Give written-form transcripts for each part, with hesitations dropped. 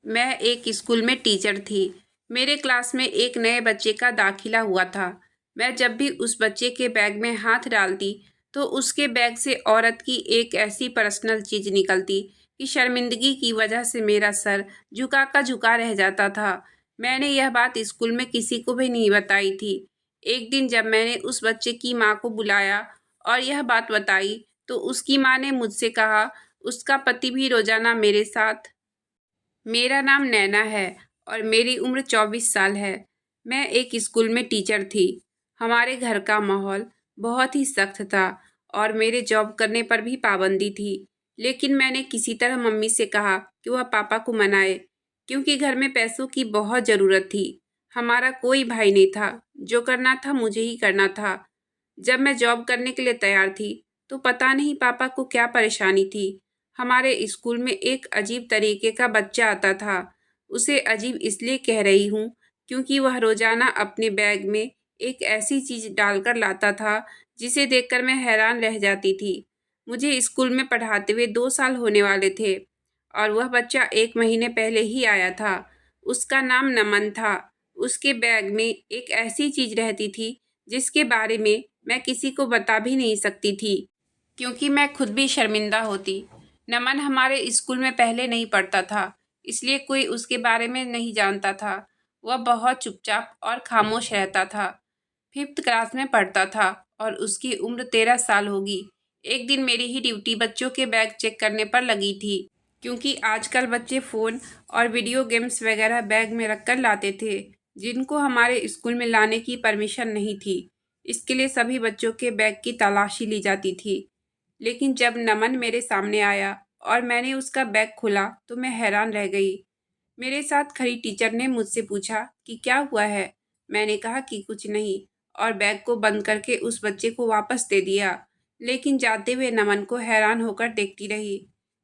मैं एक स्कूल में टीचर थी। मेरे क्लास में एक नए बच्चे का दाखिला हुआ था। मैं जब भी उस बच्चे के बैग में हाथ डालती तो उसके बैग से औरत की एक ऐसी पर्सनल चीज़ निकलती कि शर्मिंदगी की वजह से मेरा सर झुका का झुका रह जाता था। मैंने यह बात स्कूल में किसी को भी नहीं बताई थी। एक दिन जब मैंने उस बच्चे की माँ को बुलाया और यह बात बताई तो उसकी माँ ने मुझसे कहा, उसका पति भी रोज़ाना मेरे साथ। मेरा नाम नैना है और मेरी उम्र 24 साल है। मैं एक स्कूल में टीचर थी। हमारे घर का माहौल बहुत ही सख्त था और मेरे जॉब करने पर भी पाबंदी थी। लेकिन मैंने किसी तरह मम्मी से कहा कि वह पापा को मनाए, क्योंकि घर में पैसों की बहुत ज़रूरत थी। हमारा कोई भाई नहीं था, जो करना था मुझे ही करना था। जब मैं जॉब करने के लिए तैयार थी तो पता नहीं पापा को क्या परेशानी थी। हमारे स्कूल में एक अजीब तरीके का बच्चा आता था। उसे अजीब इसलिए कह रही हूँ क्योंकि वह रोज़ाना अपने बैग में एक ऐसी चीज़ डालकर लाता था जिसे देखकर मैं हैरान रह जाती थी। मुझे स्कूल में पढ़ाते हुए 2 साल होने वाले थे और वह बच्चा 1 महीने पहले ही आया था। उसका नाम नमन था। उसके बैग में एक ऐसी चीज़ रहती थी जिसके बारे में मैं किसी को बता भी नहीं सकती थी, क्योंकि मैं खुद भी शर्मिंदा होती। नमन हमारे स्कूल में पहले नहीं पढ़ता था, इसलिए कोई उसके बारे में नहीं जानता था। वह बहुत चुपचाप और खामोश रहता था। 5th क्लास में पढ़ता था और उसकी उम्र 13 साल होगी। एक दिन मेरी ही ड्यूटी बच्चों के बैग चेक करने पर लगी थी, क्योंकि आजकल बच्चे फ़ोन और वीडियो गेम्स वगैरह बैग में रखकर लाते थे, जिनको हमारे स्कूल में लाने की परमिशन नहीं थी। इसके लिए सभी बच्चों के बैग की तलाशी ली जाती थी। लेकिन जब नमन मेरे सामने आया और मैंने उसका बैग खोला तो मैं हैरान रह गई। मेरे साथ खड़ी टीचर ने मुझसे पूछा कि क्या हुआ है। मैंने कहा कि कुछ नहीं और बैग को बंद करके उस बच्चे को वापस दे दिया। लेकिन जाते हुए नमन को हैरान होकर देखती रही।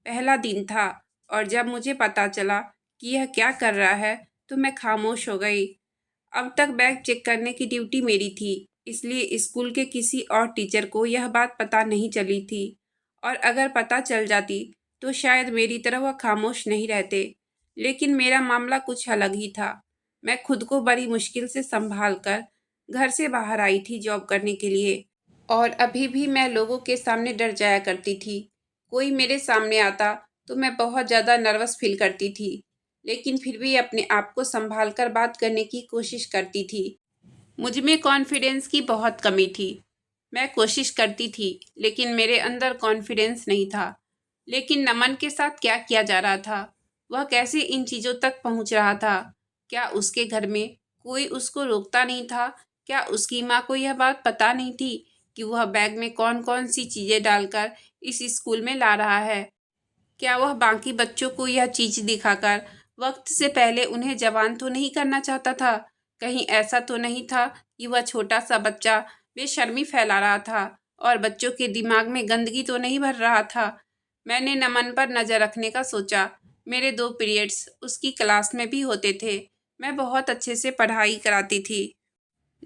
पहला दिन था और जब मुझे पता चला कि यह क्या कर रहा है तो मैं खामोश हो गई। अब तक बैग चेक करने की ड्यूटी मेरी थी, इसलिए स्कूल के किसी और टीचर को यह बात पता नहीं चली थी, और अगर पता चल जाती तो शायद मेरी तरह वह खामोश नहीं रहते। लेकिन मेरा मामला कुछ अलग ही था। मैं खुद को बड़ी मुश्किल से संभाल कर घर से बाहर आई थी जॉब करने के लिए, और अभी भी मैं लोगों के सामने डर जाया करती थी। कोई मेरे सामने आता तो मैं बहुत ज़्यादा नर्वस फील करती थी, लेकिन फिर भी अपने आप को संभाल कर बात करने की कोशिश करती थी। मुझ में कॉन्फिडेंस की बहुत कमी थी। मैं कोशिश करती थी, लेकिन मेरे अंदर कॉन्फिडेंस नहीं था। लेकिन नमन के साथ क्या किया जा रहा था? वह कैसे इन चीज़ों तक पहुंच रहा था? क्या उसके घर में कोई उसको रोकता नहीं था? क्या उसकी माँ को यह बात पता नहीं थी कि वह बैग में कौन-कौन सी चीज़ें डालकर इस स्कूल में ला रहा है? क्या वह बाकी बच्चों को यह चीज़ दिखाकर वक्त से पहले उन्हें जवान तो नहीं करना चाहता था? कहीं ऐसा तो नहीं था कि वह छोटा सा बच्चा बेशर्मी फैला रहा था और बच्चों के दिमाग में गंदगी तो नहीं भर रहा था? मैंने नमन पर नज़र रखने का सोचा। मेरे 2 पीरियड्स उसकी क्लास में भी होते थे। मैं बहुत अच्छे से पढ़ाई कराती थी,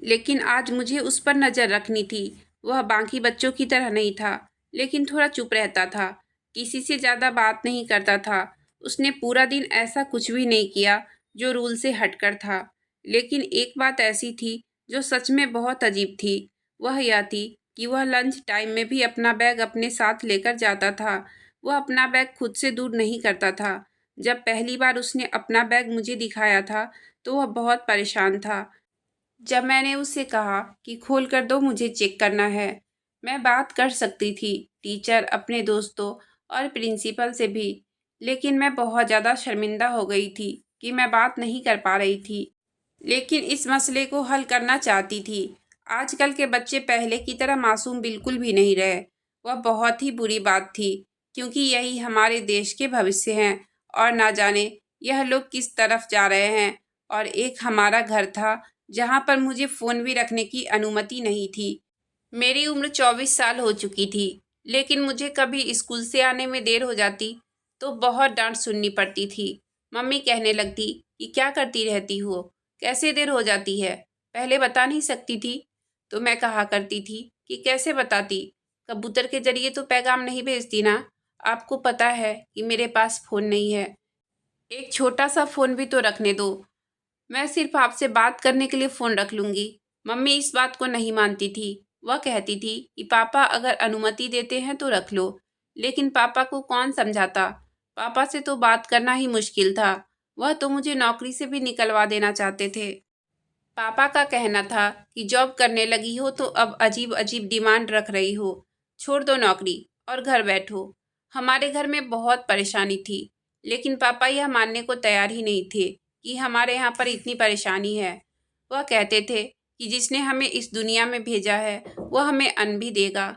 लेकिन आज मुझे उस पर नज़र रखनी थी। वह बाकी बच्चों की तरह नहीं था, लेकिन थोड़ा चुप रहता था। किसी से ज़्यादा बात नहीं करता था। उसने पूरा दिन ऐसा कुछ भी नहीं किया जो रूल से हटकर था। लेकिन एक बात ऐसी थी जो सच में बहुत अजीब थी। वह यह थी कि वह लंच टाइम में भी अपना बैग अपने साथ लेकर जाता था। वह अपना बैग खुद से दूर नहीं करता था। जब पहली बार उसने अपना बैग मुझे दिखाया था तो वह बहुत परेशान था। जब मैंने उससे कहा कि खोल कर दो, मुझे चेक करना है। मैं बात कर सकती थी टीचर, अपने दोस्तों और प्रिंसिपल से भी, लेकिन मैं बहुत ज़्यादा शर्मिंदा हो गई थी कि मैं बात नहीं कर पा रही थी। लेकिन इस मसले को हल करना चाहती थी। आजकल के बच्चे पहले की तरह मासूम बिल्कुल भी नहीं रहे। वह बहुत ही बुरी बात थी, क्योंकि यही हमारे देश के भविष्य हैं और ना जाने यह लोग किस तरफ जा रहे हैं। और एक हमारा घर था जहाँ पर मुझे फ़ोन भी रखने की अनुमति नहीं थी। मेरी उम्र 24 साल हो चुकी थी, लेकिन मुझे कभी स्कूल से आने में देर हो जाती तो बहुत डांट सुननी पड़ती थी। मम्मी कहने लगती कि क्या करती रहती हो, कैसे देर हो जाती है, पहले बता नहीं सकती थी? तो मैं कहा करती थी कि कैसे बताती, कबूतर के जरिए तो पैगाम नहीं भेजती ना। आपको पता है कि मेरे पास फ़ोन नहीं है। एक छोटा सा फ़ोन भी तो रखने दो। मैं सिर्फ आपसे बात करने के लिए फ़ोन रख लूँगी। मम्मी इस बात को नहीं मानती थी। वह कहती थी कि पापा अगर अनुमति देते हैं तो रख लो, लेकिन पापा को कौन समझाता। पापा से तो बात करना ही मुश्किल था। वह तो मुझे नौकरी से भी निकलवा देना चाहते थे। पापा का कहना था कि जॉब करने लगी हो तो अब अजीब अजीब डिमांड रख रही हो। छोड़ दो नौकरी और घर बैठो। हमारे घर में बहुत परेशानी थी, लेकिन पापा यह मानने को तैयार ही नहीं थे कि हमारे यहाँ पर इतनी परेशानी है। वह कहते थे कि जिसने हमें इस दुनिया में भेजा है वह हमें अन्न भी देगा।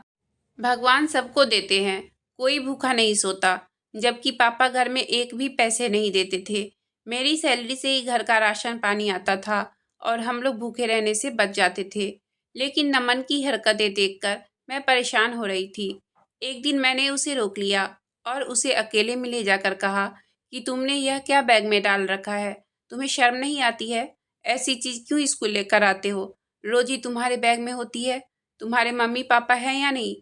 भगवान सबको देते हैं, कोई भूखा नहीं सोता। जबकि पापा घर में एक भी पैसे नहीं देते थे। मेरी सैलरी से ही घर का राशन पानी आता था और हम लोग भूखे रहने से बच जाते थे। लेकिन नमन की हरकतें देखकर मैं परेशान हो रही थी। एक दिन मैंने उसे रोक लिया और उसे अकेले में ले जाकर कहा कि तुमने यह क्या बैग में डाल रखा है? तुम्हें शर्म नहीं आती है? ऐसी चीज़ क्यों स्कूल लेकर आते हो? रोज ही तुम्हारे बैग में होती है। तुम्हारे मम्मी पापा हैं या नहीं?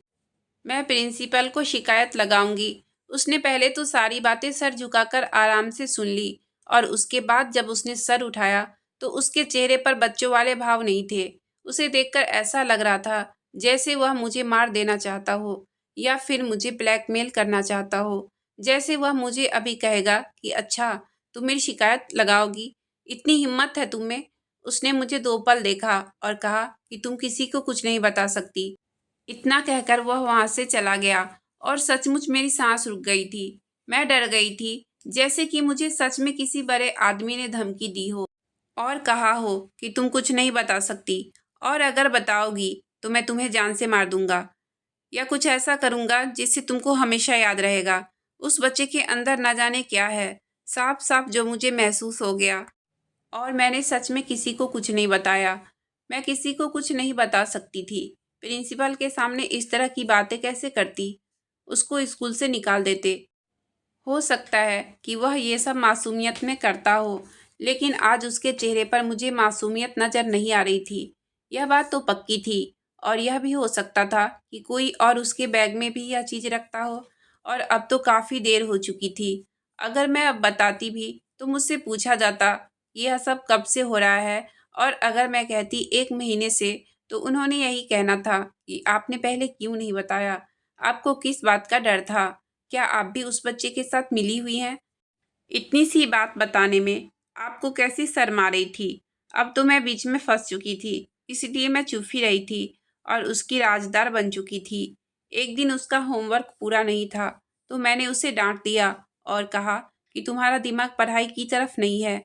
मैं प्रिंसिपल को शिकायत लगाऊंगी। उसने पहले तो सारी बातें सर झुकाकर आराम से सुन ली और उसके बाद जब उसने सर उठाया तो उसके चेहरे पर बच्चों वाले भाव नहीं थे। उसे देखकर ऐसा लग रहा था जैसे वह मुझे मार देना चाहता हो या फिर मुझे ब्लैकमेल करना चाहता हो। जैसे वह मुझे अभी कहेगा कि अच्छा, तुम मेरी शिकायत लगाओगी, इतनी हिम्मत है तुम में। उसने मुझे 2 पल देखा और कहा कि तुम किसी को कुछ नहीं बता सकती। इतना कहकर वह वहां से चला गया और सचमुच मेरी सांस रुक गई थी। मैं डर गई थी, जैसे कि मुझे सच में किसी बड़े आदमी ने धमकी दी हो और कहा हो कि तुम कुछ नहीं बता सकती, और अगर बताओगी तो मैं तुम्हें जान से मार दूंगा या कुछ ऐसा करूंगा जिससे तुमको हमेशा याद रहेगा। उस बच्चे के अंदर न जाने क्या है, साफ साफ जो मुझे महसूस हो गया। और मैंने सच में किसी को कुछ नहीं बताया। मैं किसी को कुछ नहीं बता सकती थी। प्रिंसिपल के सामने इस तरह की बातें कैसे करती? उसको स्कूल से निकाल देते। हो सकता है कि वह ये सब मासूमियत में करता हो, लेकिन आज उसके चेहरे पर मुझे मासूमियत नज़र नहीं आ रही थी। यह बात तो पक्की थी। और यह भी हो सकता था कि कोई और उसके बैग में भी यह चीज़ रखता हो। और अब तो काफ़ी देर हो चुकी थी। अगर मैं अब बताती भी तो मुझसे पूछा जाता कि यह सब कब से हो रहा है, और अगर मैं कहती 1 महीने से, तो उन्होंने यही कहना था कि आपने पहले क्यों नहीं बताया? आपको किस बात का डर था? क्या आप भी उस बच्चे के साथ मिली हुई हैं? इतनी सी बात बताने में आपको कैसी शर्म आ रही थी? अब तो मैं बीच में फंस चुकी थी, इसलिए मैं चुप ही रही थी और उसकी राजदार बन चुकी थी। एक दिन उसका होमवर्क पूरा नहीं था, तो मैंने उसे डांट दिया और कहा कि तुम्हारा दिमाग पढ़ाई की तरफ नहीं है,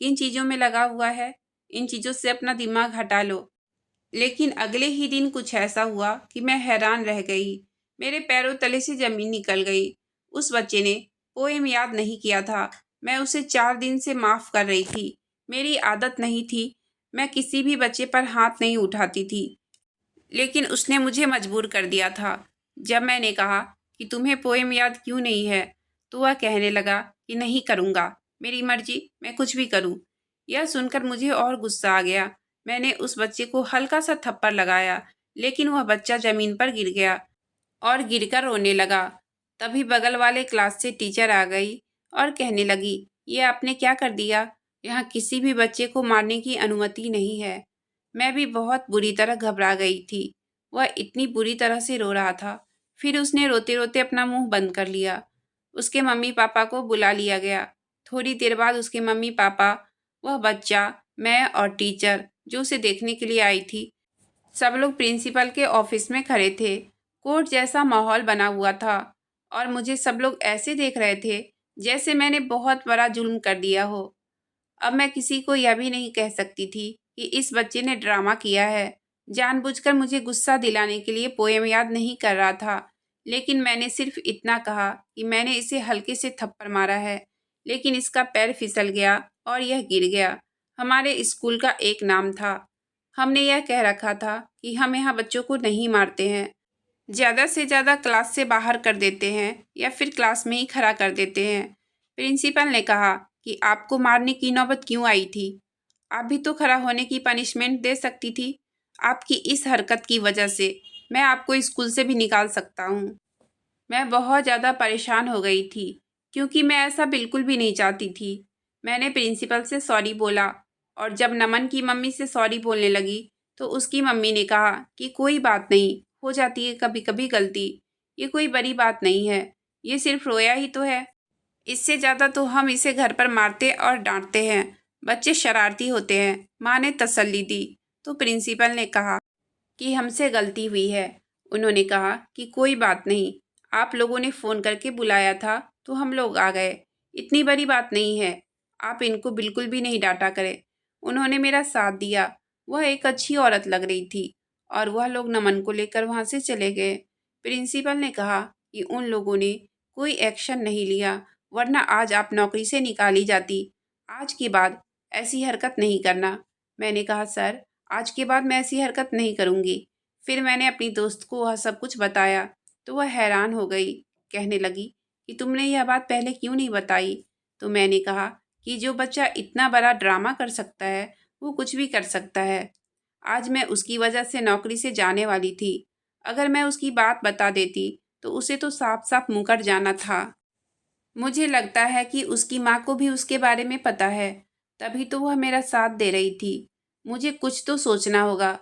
किन चीज़ों में लगा हुआ है। इन चीज़ों से अपना दिमाग हटा लो। लेकिन अगले ही दिन कुछ ऐसा हुआ कि मैं हैरान रह गई। मेरे पैरों तले से ज़मीन निकल गई। उस बच्चे ने पोएम याद नहीं किया था। मैं उसे 4 दिन से माफ़ कर रही थी। मेरी आदत नहीं थी। मैं किसी भी बच्चे पर हाथ नहीं उठाती थी, लेकिन उसने मुझे मजबूर कर दिया था। जब मैंने कहा कि तुम्हें पोएम याद क्यों नहीं है, तो वह कहने लगा कि नहीं करूँगा, मेरी मर्जी, मैं कुछ भी करूँ। यह सुनकर मुझे और गुस्सा आ गया। मैंने उस बच्चे को हल्का सा थप्पड़ लगाया, लेकिन वह बच्चा ज़मीन पर गिर गया और गिरकर रोने लगा। तभी बगल वाले क्लास से टीचर आ गई और कहने लगी, ये आपने क्या कर दिया? यहाँ किसी भी बच्चे को मारने की अनुमति नहीं है। मैं भी बहुत बुरी तरह घबरा गई थी। वह इतनी बुरी तरह से रो रहा था। फिर उसने रोते रोते अपना मुंह बंद कर लिया। उसके मम्मी पापा को बुला लिया गया। थोड़ी देर बाद उसके मम्मी पापा, वह बच्चा, मैं और टीचर जो उसे देखने के लिए आई थी, सब लोग प्रिंसिपल के ऑफिस में खड़े थे। कोर्ट जैसा माहौल बना हुआ था और मुझे सब लोग ऐसे देख रहे थे जैसे मैंने बहुत बड़ा जुल्म कर दिया हो। अब मैं किसी को यह भी नहीं कह सकती थी कि इस बच्चे ने ड्रामा किया है, जानबूझकर मुझे गुस्सा दिलाने के लिए पोएम याद नहीं कर रहा था। लेकिन मैंने सिर्फ इतना कहा कि मैंने इसे हल्के से थप्पड़ मारा है, लेकिन इसका पैर फिसल गया और यह गिर गया। हमारे स्कूल का एक नाम था। हमने यह कह रखा था कि हम यहाँ बच्चों को नहीं मारते हैं, ज़्यादा से ज़्यादा क्लास से बाहर कर देते हैं या फिर क्लास में ही खड़ा कर देते हैं। प्रिंसिपल ने कहा कि आपको मारने की नौबत क्यों आई थी? आप भी तो खड़ा होने की पनिशमेंट दे सकती थी। आपकी इस हरकत की वजह से मैं आपको स्कूल से भी निकाल सकता हूँ। मैं बहुत ज़्यादा परेशान हो गई थी। क्योंकि मैं ऐसा बिल्कुल भी नहीं चाहती थी। मैंने प्रिंसिपल से सॉरी बोला और जब नमन की मम्मी से सॉरी बोलने लगी तो उसकी मम्मी ने कहा कि कोई बात नहीं, हो जाती है कभी कभी गलती, ये कोई बड़ी बात नहीं है, ये सिर्फ रोया ही तो है। इससे ज़्यादा तो हम इसे घर पर मारते और डांटते हैं, बच्चे शरारती होते हैं। माँ ने तसल्ली दी तो प्रिंसिपल ने कहा कि हमसे गलती हुई है। उन्होंने कहा कि कोई बात नहीं, आप लोगों ने फ़ोन करके बुलाया था तो हम लोग आ गए, इतनी बड़ी बात नहीं है, आप इनको बिल्कुल भी नहीं डांटा करें। उन्होंने मेरा साथ दिया, वह एक अच्छी औरत लग रही थी और वह लोग नमन को लेकर वहाँ से चले गए। प्रिंसिपल ने कहा कि उन लोगों ने कोई एक्शन नहीं लिया, वरना आज आप नौकरी से निकाली जाती। आज के बाद ऐसी हरकत नहीं करना। मैंने कहा सर, आज के बाद मैं ऐसी हरकत नहीं करूँगी। फिर मैंने अपनी दोस्त को वह सब कुछ बताया तो वह हैरान हो गई, कहने लगी कि तुमने यह बात पहले क्यों नहीं बताई। तो मैंने कहा कि जो बच्चा इतना बड़ा ड्रामा कर सकता है वो कुछ भी कर सकता है। आज मैं उसकी वजह से नौकरी से जाने वाली थी, अगर मैं उसकी बात बता देती तो उसे तो साफ साफ मुकर जाना था। मुझे लगता है कि उसकी माँ को भी उसके बारे में पता है, तभी तो वह मेरा साथ दे रही थी। मुझे कुछ तो सोचना होगा।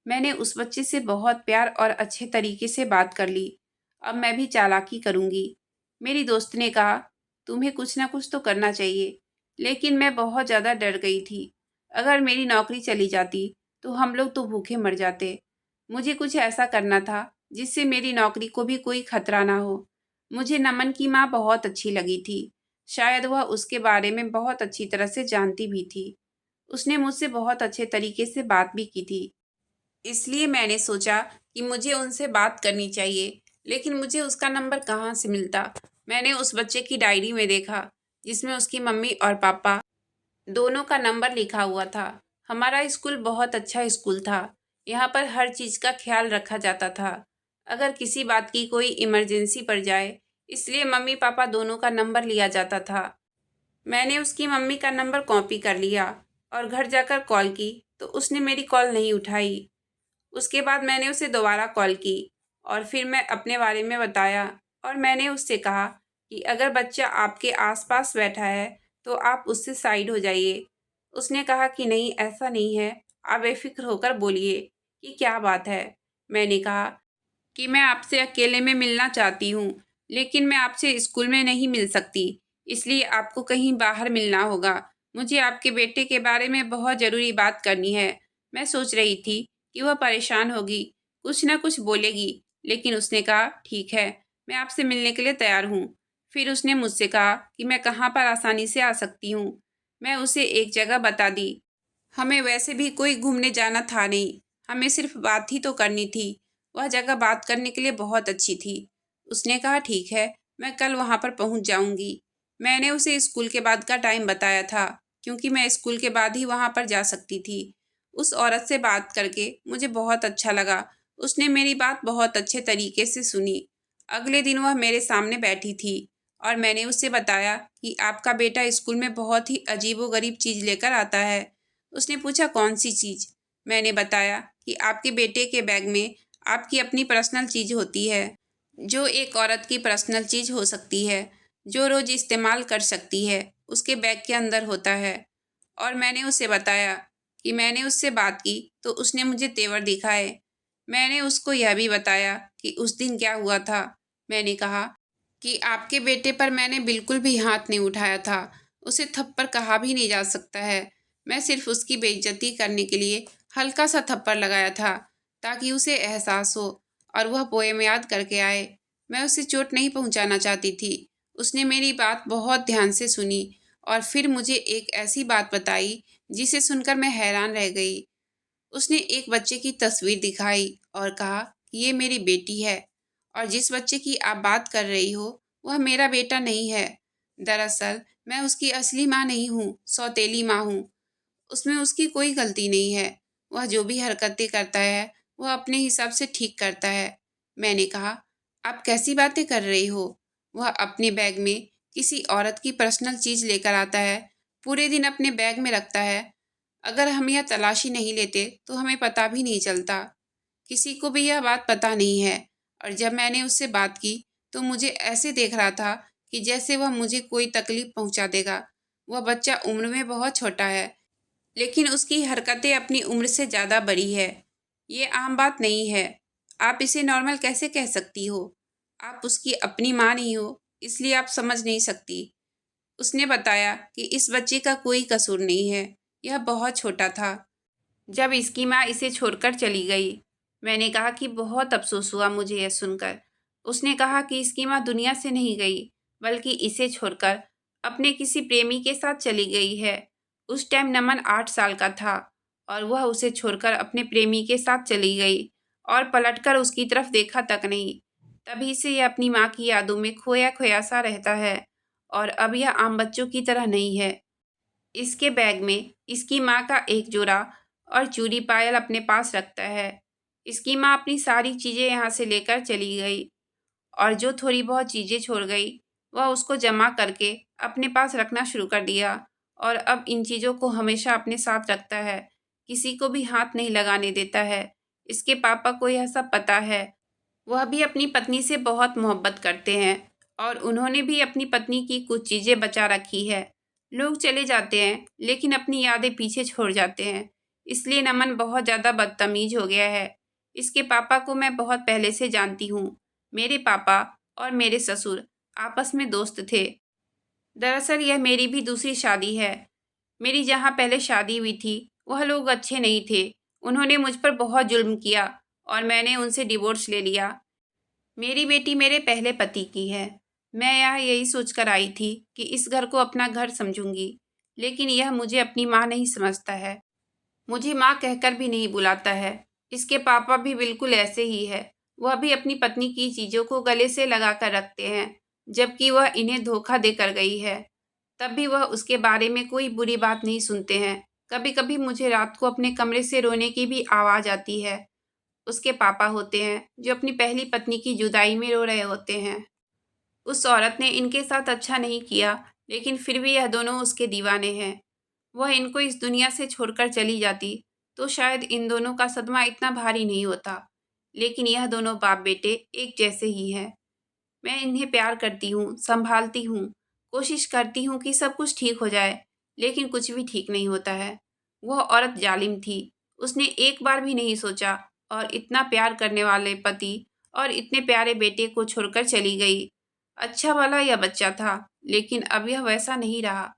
मैंने उस बच्चे से बहुत प्यार और अच्छे तरीके से बात कर ली, अब मैं भी चालाकी करूँगी। मेरी दोस्त ने कहा तुम्हें कुछ ना कुछ तो करना चाहिए, लेकिन मैं बहुत ज़्यादा डर गई थी। अगर मेरी नौकरी चली जाती तो हम लोग तो भूखे मर जाते। मुझे कुछ ऐसा करना था जिससे मेरी नौकरी को भी कोई खतरा ना हो। मुझे नमन की माँ बहुत अच्छी लगी थी, शायद वह उसके बारे में बहुत अच्छी तरह से जानती भी थी। उसने मुझसे बहुत अच्छे तरीके से बात भी की थी, इसलिए मैंने सोचा कि मुझे उनसे बात करनी चाहिए, लेकिन मुझे उसका नंबर कहाँ से मिलता। मैंने उस बच्चे की डायरी में देखा जिसमें उसकी मम्मी और पापा दोनों का नंबर लिखा हुआ था। हमारा स्कूल बहुत अच्छा स्कूल था, यहाँ पर हर चीज़ का ख्याल रखा जाता था। अगर किसी बात की कोई इमरजेंसी पड़ जाए, इसलिए मम्मी पापा दोनों का नंबर लिया जाता था। मैंने उसकी मम्मी का नंबर कॉपी कर लिया और घर जाकर कॉल की तो उसने मेरी कॉल नहीं उठाई। उसके बाद मैंने उसे दोबारा कॉल की और फिर मैं अपने बारे में बताया और मैंने उससे कहा कि अगर बच्चा आपके आसपास बैठा है तो आप उससे साइड हो जाइए। उसने कहा कि नहीं, ऐसा नहीं है, आप बेफिक्र होकर बोलिए कि क्या बात है। मैंने कहा कि मैं आपसे अकेले में मिलना चाहती हूँ, लेकिन मैं आपसे स्कूल में नहीं मिल सकती, इसलिए आपको कहीं बाहर मिलना होगा। मुझे आपके बेटे के बारे में बहुत ज़रूरी बात करनी है। मैं सोच रही थी कि वह परेशान होगी, कुछ ना कुछ बोलेगी, लेकिन उसने कहा ठीक है, मैं आपसे मिलने के लिए तैयार हूँ। फिर उसने मुझसे कहा कि मैं कहाँ पर आसानी से आ सकती हूँ। मैं उसे एक जगह बता दी। हमें वैसे भी कोई घूमने जाना था नहीं, हमें सिर्फ बात ही तो करनी थी। वह जगह बात करने के लिए बहुत अच्छी थी। उसने कहा ठीक है, मैं कल वहाँ पर पहुँच जाऊँगी। मैंने उसे स्कूल के बाद का टाइम बताया था, क्योंकि मैं स्कूल के बाद ही वहाँ पर जा सकती थी। उस औरत से बात करके मुझे बहुत अच्छा लगा। उसने मेरी बात बहुत अच्छे तरीके से सुनी। अगले दिन वह मेरे सामने बैठी थी और मैंने उससे बताया कि आपका बेटा स्कूल में बहुत ही अजीबोगरीब चीज़ लेकर आता है। उसने पूछा कौन सी चीज़। मैंने बताया कि आपके बेटे के बैग में आपकी अपनी पर्सनल चीज़ होती है, जो एक औरत की पर्सनल चीज़ हो सकती है, जो रोज़ इस्तेमाल कर सकती है, उसके बैग के अंदर होता है। और मैंने उसे बताया कि मैंने उससे बात की तो उसने मुझे तेवर दिखाए। मैंने उसको यह भी बताया कि उस दिन क्या हुआ था। मैंने कहा कि आपके बेटे पर मैंने बिल्कुल भी हाथ नहीं उठाया था, उसे थप्पड़ कहा भी नहीं जा सकता है। मैं सिर्फ उसकी बेइज्जती करने के लिए हल्का सा थप्पड़ लगाया था, ताकि उसे एहसास हो और वह पोएम याद करके आए। मैं उसे चोट नहीं पहुंचाना चाहती थी। उसने मेरी बात बहुत ध्यान से सुनी और फिर मुझे एक ऐसी बात बताई जिसे सुनकर मैं हैरान रह गई। उसने एक बच्चे की तस्वीर दिखाई और कहा कि ये मेरी बेटी है और जिस बच्चे की आप बात कर रही हो वह मेरा बेटा नहीं है। दरअसल मैं उसकी असली माँ नहीं हूँ, सौतेली माँ हूँ। उसमें उसकी कोई गलती नहीं है। वह जो भी हरकतें करता है वह अपने हिसाब से ठीक करता है। मैंने कहा आप कैसी बातें कर रही हो? वह अपने बैग में किसी औरत की पर्सनल चीज़ लेकर आता है, पूरे दिन अपने बैग में रखता है। अगर हम यह तलाशी नहीं लेते तो हमें पता भी नहीं चलता। किसी को भी यह बात पता नहीं है। और जब मैंने उससे बात की तो मुझे ऐसे देख रहा था कि जैसे वह मुझे कोई तकलीफ पहुंचा देगा। वह बच्चा उम्र में बहुत छोटा है, लेकिन उसकी हरकतें अपनी उम्र से ज़्यादा बड़ी है। ये आम बात नहीं है। आप इसे नॉर्मल कैसे कह सकती हो? आप उसकी अपनी माँ नहीं हो, इसलिए आप समझ नहीं सकती। उसने बताया कि इस बच्चे का कोई कसूर नहीं है, यह बहुत छोटा था जब इसकी माँ इसे छोड़कर चली गई। मैंने कहा कि बहुत अफसोस हुआ मुझे यह सुनकर। उसने कहा कि इसकी माँ दुनिया से नहीं गई, बल्कि इसे छोड़कर अपने किसी प्रेमी के साथ चली गई है। उस टाइम नमन 8 साल का था और वह उसे छोड़कर अपने प्रेमी के साथ चली गई और पलटकर उसकी तरफ देखा तक नहीं। तभी से यह अपनी माँ की यादों में खोया खोया सा रहता है और अब यह आम बच्चों की तरह नहीं है। इसके बैग में इसकी माँ का एक जोड़ा और चूड़ी पायल अपने पास रखता है। इसकी माँ अपनी सारी चीज़ें यहाँ से लेकर चली गई और जो थोड़ी बहुत चीज़ें छोड़ गई वह उसको जमा करके अपने पास रखना शुरू कर दिया और अब इन चीज़ों को हमेशा अपने साथ रखता है, किसी को भी हाथ नहीं लगाने देता है। इसके पापा को यह सब पता है। वह भी अपनी पत्नी से बहुत मोहब्बत करते हैं और उन्होंने भी अपनी पत्नी की कुछ चीज़ें बचा रखी है। लोग चले जाते हैं लेकिन अपनी यादें पीछे छोड़ जाते हैं, इसलिए नमन बहुत ज़्यादा बदतमीज हो गया है। इसके पापा को मैं बहुत पहले से जानती हूँ। मेरे पापा और मेरे ससुर आपस में दोस्त थे। दरअसल यह मेरी भी दूसरी शादी है। मेरी जहाँ पहले शादी हुई थी वह लोग अच्छे नहीं थे। उन्होंने मुझ पर बहुत जुल्म किया और मैंने उनसे डिवोर्स ले लिया। मेरी बेटी मेरे पहले पति की है। मैं यहाँ यही सोचकर आई थी कि इस घर को अपना घर समझूंगी, लेकिन यह मुझे अपनी माँ नहीं समझता है। मुझे माँ कहकर भी नहीं बुलाता है। इसके पापा भी बिल्कुल ऐसे ही है। वह भी अपनी पत्नी की चीज़ों को गले से लगा कर रखते हैं, जबकि वह इन्हें धोखा देकर गई है। तब भी वह उसके बारे में कोई बुरी बात नहीं सुनते हैं। कभी कभी मुझे रात को अपने कमरे से रोने की भी आवाज़ आती है। उसके पापा होते हैं जो अपनी पहली पत्नी की जुदाई में रो रहे होते हैं। उस औरत ने इनके साथ अच्छा नहीं किया, लेकिन फिर भी यह दोनों उसके दीवाने हैं। वह इनको इस दुनिया से छोड़कर चली जाती तो शायद इन दोनों का सदमा इतना भारी नहीं होता, लेकिन यह दोनों बाप बेटे एक जैसे ही हैं। मैं इन्हें प्यार करती हूँ, संभालती हूँ, कोशिश करती हूँ कि सब कुछ ठीक हो जाए, लेकिन कुछ भी ठीक नहीं होता है। वह औरत जालिम थी। उसने एक बार भी नहीं सोचा और इतना प्यार करने वाले पति और इतने प्यारे बेटे को छोड़कर चली गई। अच्छा भला यह बच्चा था, लेकिन अब यह वैसा नहीं रहा।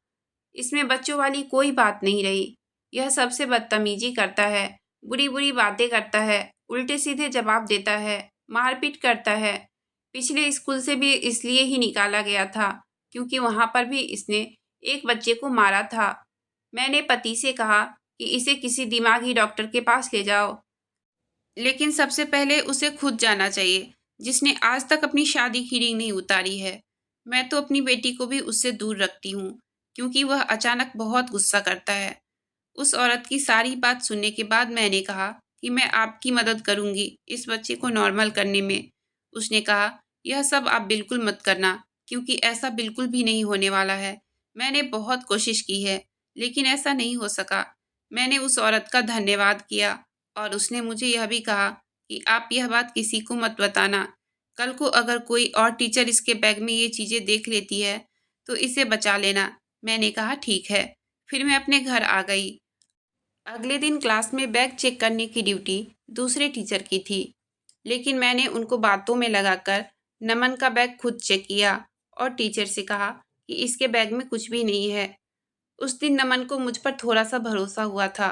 इसमें बच्चों वाली कोई बात नहीं रही। यह सबसे बदतमीजी करता है, बुरी बुरी बातें करता है, उल्टे सीधे जवाब देता है, मारपीट करता है। पिछले स्कूल से भी इसलिए ही निकाला गया था क्योंकि वहाँ पर भी इसने एक बच्चे को मारा था। मैंने पति से कहा कि इसे किसी दिमागी डॉक्टर के पास ले जाओ, लेकिन सबसे पहले उसे खुद जाना चाहिए, जिसने आज तक अपनी शादी की रिंग नहीं उतारी है। मैं तो अपनी बेटी को भी उससे दूर रखती हूँ, क्योंकि वह अचानक बहुत गुस्सा करता है। उस औरत की सारी बात सुनने के बाद मैंने कहा कि मैं आपकी मदद करूँगी इस बच्चे को नॉर्मल करने में। उसने कहा, यह सब आप बिल्कुल मत करना, क्योंकि ऐसा बिल्कुल भी नहीं होने वाला है। मैंने बहुत कोशिश की है, लेकिन ऐसा नहीं हो सका। मैंने उस औरत का धन्यवाद किया और उसने मुझे यह भी कहा कि आप यह बात किसी को मत बताना। कल को अगर कोई और टीचर इसके बैग में ये चीज़ें देख लेती है तो इसे बचा लेना। मैंने कहा ठीक है। फिर मैं अपने घर आ गई। अगले दिन क्लास में बैग चेक करने की ड्यूटी दूसरे टीचर की थी, लेकिन मैंने उनको बातों में लगाकर नमन का बैग खुद चेक किया और टीचर से कहा कि इसके बैग में कुछ भी नहीं है। उस दिन नमन को मुझ पर थोड़ा सा भरोसा हुआ था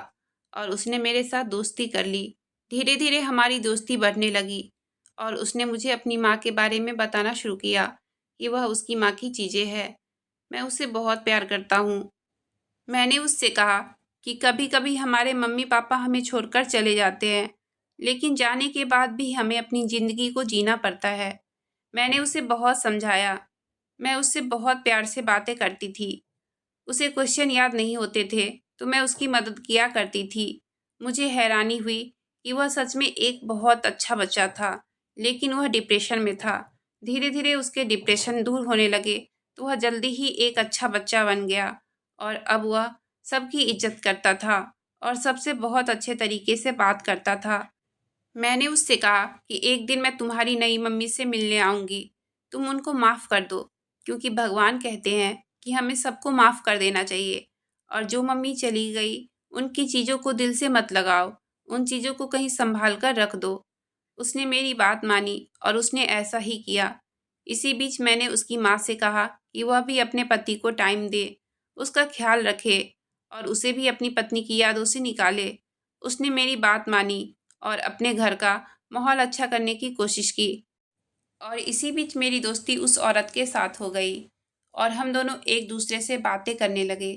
और उसने मेरे साथ दोस्ती कर ली। धीरे धीरे हमारी दोस्ती बढ़ने लगी और उसने मुझे अपनी माँ के बारे में बताना शुरू किया कि वह उसकी माँ की चीज़ें है। मैं उससे बहुत प्यार करता हूँ। मैंने उससे कहा कि कभी कभी हमारे मम्मी पापा हमें छोड़कर चले जाते हैं, लेकिन जाने के बाद भी हमें अपनी ज़िंदगी को जीना पड़ता है। मैंने उसे बहुत समझाया। मैं उससे बहुत प्यार से बातें करती थी। उसे क्वेश्चन याद नहीं होते थे तो मैं उसकी मदद किया करती थी। मुझे हैरानी हुई कि वह सच में एक बहुत अच्छा बच्चा था, लेकिन वह डिप्रेशन में था। धीरे धीरे उसके डिप्रेशन दूर होने लगे तो वह जल्दी ही एक अच्छा बच्चा बन गया और अब वह सबकी इज्जत करता था और सबसे बहुत अच्छे तरीके से बात करता था। मैंने उससे कहा कि एक दिन मैं तुम्हारी नई मम्मी से मिलने आऊँगी, तुम उनको माफ़ कर दो। क्योंकि भगवान कहते हैं कि हमें सबको माफ़ कर देना चाहिए। और जो मम्मी चली गई, उनकी चीज़ों को दिल से मत लगाओ, उन चीज़ों को कहीं संभाल कर रख दो। उसने मेरी बात मानी और उसने ऐसा ही किया। इसी बीच मैंने उसकी माँ से कहा कि वह भी अपने पति को टाइम दे, उसका ख्याल रखे और उसे भी अपनी पत्नी की यादों से निकाले। उसने मेरी बात मानी और अपने घर का माहौल अच्छा करने की कोशिश की। और इसी बीच मेरी दोस्ती उस औरत के साथ हो गई और हम दोनों एक दूसरे से बातें करने लगे।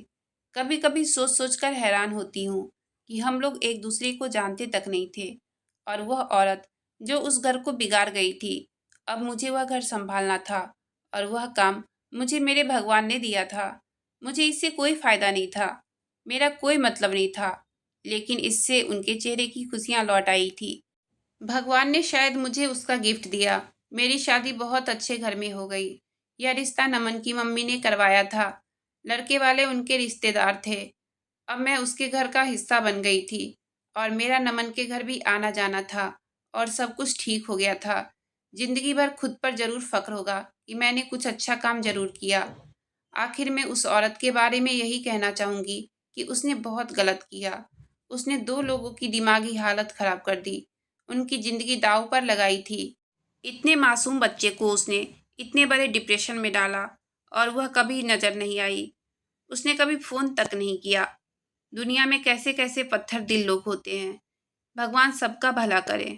कभी कभी सोच सोच कर हैरान होती हूँ कि हम लोग एक दूसरे को जानते तक नहीं थे। और वह औरत जो उस घर को बिगाड़ गई थी, अब मुझे वह घर संभालना था और वह काम मुझे मेरे भगवान ने दिया था। मुझे इससे कोई फ़ायदा नहीं था, मेरा कोई मतलब नहीं था, लेकिन इससे उनके चेहरे की खुशियाँ लौट आई थी। भगवान ने शायद मुझे उसका गिफ्ट दिया। मेरी शादी बहुत अच्छे घर में हो गई। यह रिश्ता नमन की मम्मी ने करवाया था। लड़के वाले उनके रिश्तेदार थे। अब मैं उसके घर का हिस्सा बन गई थी और मेरा नमन के घर भी आना जाना था और सब कुछ ठीक हो गया था। जिंदगी भर खुद पर ज़रूर फ़ख्र होगा कि मैंने कुछ अच्छा काम ज़रूर किया। आखिर में उस औरत के बारे में यही कहना चाहूँगी कि उसने बहुत गलत किया। उसने दो लोगों की दिमागी हालत ख़राब कर दी, उनकी ज़िंदगी दांव पर लगाई थी। इतने मासूम बच्चे को उसने इतने बड़े डिप्रेशन में डाला और वह कभी नज़र नहीं आई। उसने कभी फ़ोन तक नहीं किया। दुनिया में कैसे कैसे पत्थर दिल लोग होते हैं। भगवान सबका भला करे।